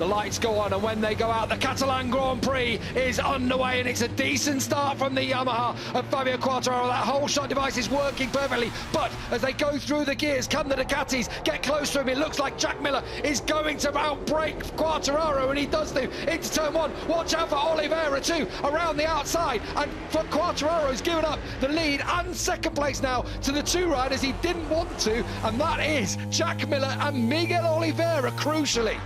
The lights go on, and when they go out, the Catalan Grand Prix is underway, and it's a decent start from the Yamaha of Fabio Quartararo. That whole shot device is working perfectly, but as they go through the gears, can the Ducatis get close to him? It looks like Jack Miller is going to outbreak Quartararo, and he does do into turn one. Watch out for Oliveira too, around the outside, and for Quartararo's given up the lead and second place now to the two riders he didn't want to, and that is Jack Miller and Miguel Oliveira, crucially.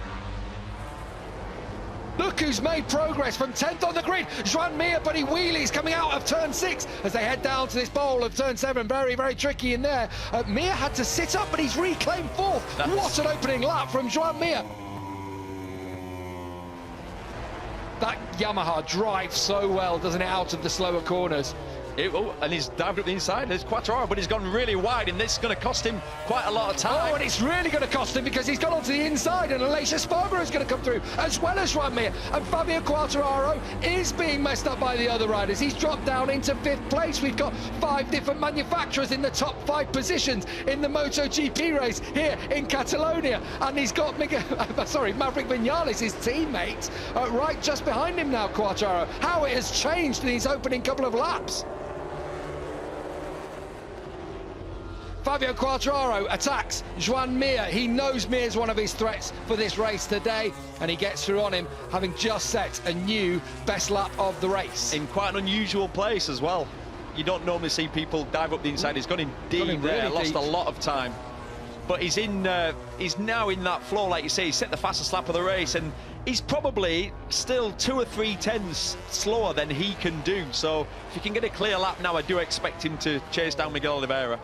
Look who's made progress from 10th on the grid. Joan Mir, but he wheelies coming out of turn 6 as they head down to this bowl of turn 7. Very, very tricky in there. Mir had to sit up, but he's reclaimed 4th. What an opening lap from Joan Mir. That Yamaha drives so well, doesn't it, out of the slower corners. And he's dived up the inside. There's Quartararo, but he's gone really wide, and this is going to cost him quite a lot of time. Oh, and it's really going to cost him because he's gone onto the inside, and Aleix Espargaro is going to come through, as well as Joan Mir. And Fabio Quartararo is being messed up by the other riders. He's dropped down into 5th place. We've got 5 different manufacturers in the top 5 positions in the MotoGP race here in Catalonia. And he's got Maverick Vinales, his teammate, right just behind him now, Quartararo. How it has changed in these opening couple of laps. Fabio Quartararo attacks Joan Mir. He knows Mir's one of his threats for this race today, and he gets through on him, having just set a new best lap of the race. In quite an unusual place as well. You don't normally see people dive up the inside. He's gone in deep really there, lost deep. a lot of time. But he's now in that flow, like you say. He's set the fastest lap of the race, and he's probably still 2 or 3 tenths slower than he can do. So if he can get a clear lap now, I do expect him to chase down Miguel Oliveira.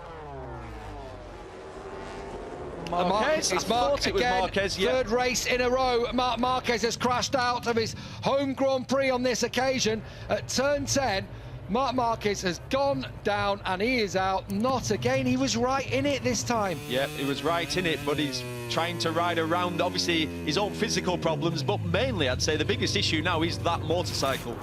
Marquez, it's Marc again, Marquez, yeah. 3rd race in a row. Marc Marquez has crashed out of his home Grand Prix on this occasion. At turn 10, Marc Marquez has gone down and he is out. Not again. He was right in it this time. Yeah, he was right in it, but he's trying to ride around, obviously, his own physical problems, but mainly, I'd say, the biggest issue now is that motorcycle.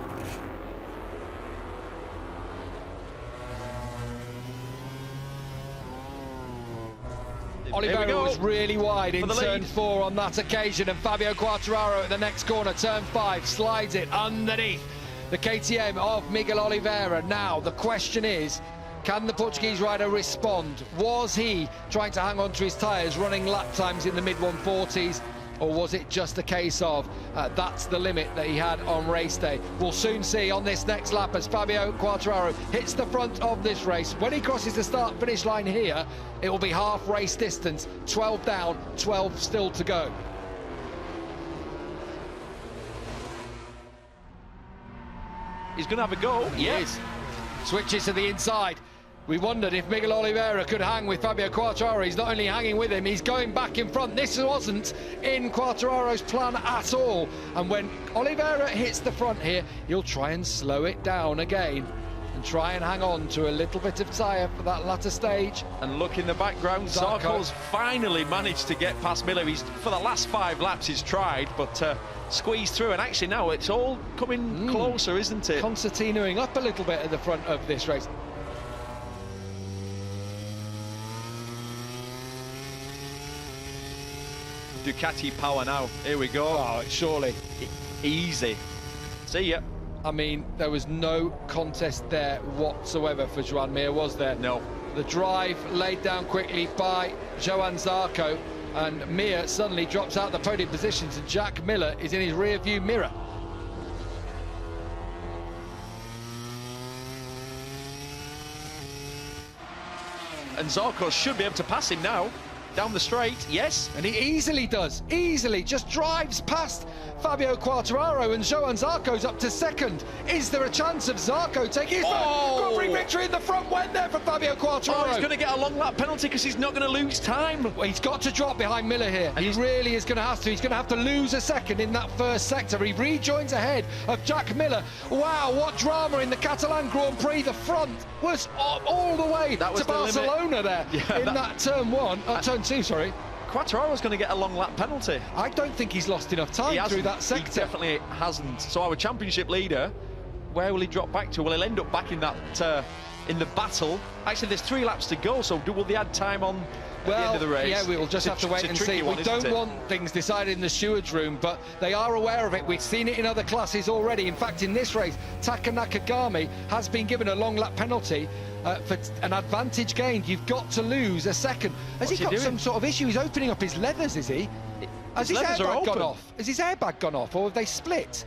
Oliveira was really wide in turn 4 on that occasion, and Fabio Quartararo at the next corner, turn 5, slides it underneath the KTM of Miguel Oliveira. Now, the question is, can the Portuguese rider respond? Was he trying to hang on to his tyres, running lap times in the mid-140s? Or was it just a case of that's the limit that he had on race day? We'll soon see on this next lap as Fabio Quartararo hits the front of this race. When he crosses the start-finish line here, it will be half race distance, 12 down, 12 still to go. He's going to have a go. Yes. Switches to the inside. We wondered if Miguel Oliveira could hang with Fabio Quartararo. He's not only hanging with him, he's going back in front. This wasn't in Quartararo's plan at all. And when Oliveira hits the front here, he'll try and slow it down again and try and hang on to a little bit of tyre for that latter stage. And look in the background, Zarco's finally managed to get past Miller. For the last 5 laps he's tried, but squeezed through, and actually now it's all coming closer, isn't it? Concertinoing up a little bit at the front of this race. Ducati power now. Here we go. Oh, surely. Easy. See ya. I mean, there was no contest there whatsoever for Joan Mir, was there? No. The drive laid down quickly by Johan Zarco, and Mir suddenly drops out the podium positions, and Jack Miller is in his rear view mirror. And Zarco should be able to pass him now. Down the straight, yes. And he easily does, easily, just drives past Fabio Quartararo, and Johan Zarco's up to 2nd. Is there a chance of Zarco taking his Grand Prix victory in the front? Went there for Fabio Quartararo. Oh, he's going to get a long lap penalty because he's not going to lose time. Well, he's got to drop behind Miller here. And he really is going to have to. He's going to have to lose a second in that first sector. He rejoins ahead of Jack Miller. Wow, what drama in the Catalan Grand Prix. The front was all the way to Barcelona there in that turn 1, turn 2, sorry. Quartararo's going to get a long lap penalty. I don't think he's lost enough time through that sector. He definitely hasn't. So our championship leader, where will he drop back to? Well, he'll end up back in that in the battle. Actually, there's 3 laps to go, so will they add time on the end of the race. Yeah, we'll just have to wait and see. We don't want things decided in the stewards' room, but they are aware of it. We've seen it in other classes already. In fact, in this race, Taka Nakagami has been given a long lap penalty for an advantage gained. You've got to lose a second. Has he got some sort of issue? He's opening up his leathers, is he? Has his airbag gone off? Has his airbag gone off, or have they split?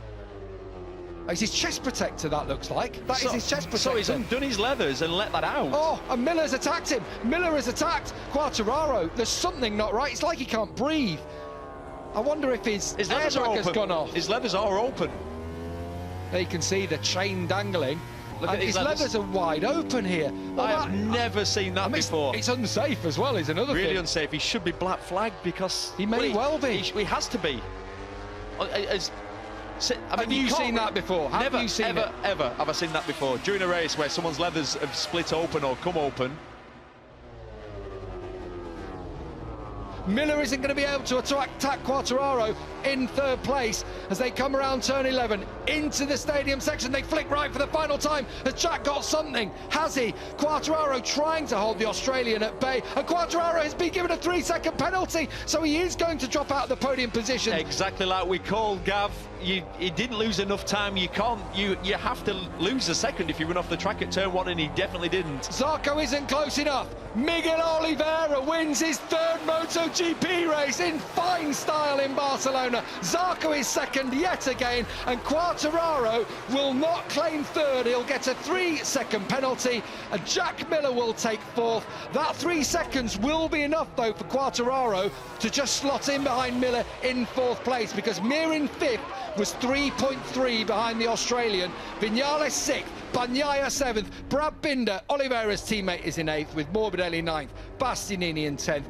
It's his chest protector, that looks like. That is his chest protector. So he's undone his leathers and let that out. Oh, and Miller's attacked him. Miller has attacked Quartararo. There's something not right. It's like he can't breathe. I wonder if his airbag has gone off. His leathers are open. There you can see the chain dangling. Look at his leathers are wide open here. Well, I have never seen that before. It's unsafe as well, is another thing. Really unsafe. He should be black flagged because... He may well be. He has to be. Have you seen that before? Never, ever have I seen that before. During a race where someone's leathers have split open or come open. Miller isn't going to be able to attack Quartararo in third place as they come around turn 11 into the stadium section. They flick right for the final time. Has Jack got something? Has he? Quartararo trying to hold the Australian at bay, and Quartararo has been given a 3-second penalty, so he is going to drop out of the podium position. Exactly like we called, Gav. He didn't lose enough time. You have to lose a second if you run off the track at turn 1, and he definitely didn't. Zarco isn't close enough. Miguel Oliveira wins his third MotoGP race in fine style in Barcelona. Zarco is second yet again, and Quartararo will not claim third. He'll get a 3-second penalty, and Jack Miller will take fourth. That 3 seconds will be enough, though, for Quartararo to just slot in behind Miller in fourth place, because Mir in fifth was 3.3 behind the Australian. Viñales sixth, Bagnaia 7th, Brad Binder, Oliveira's teammate, is in 8th, with Morbidelli 9th, Bastianini in 10th,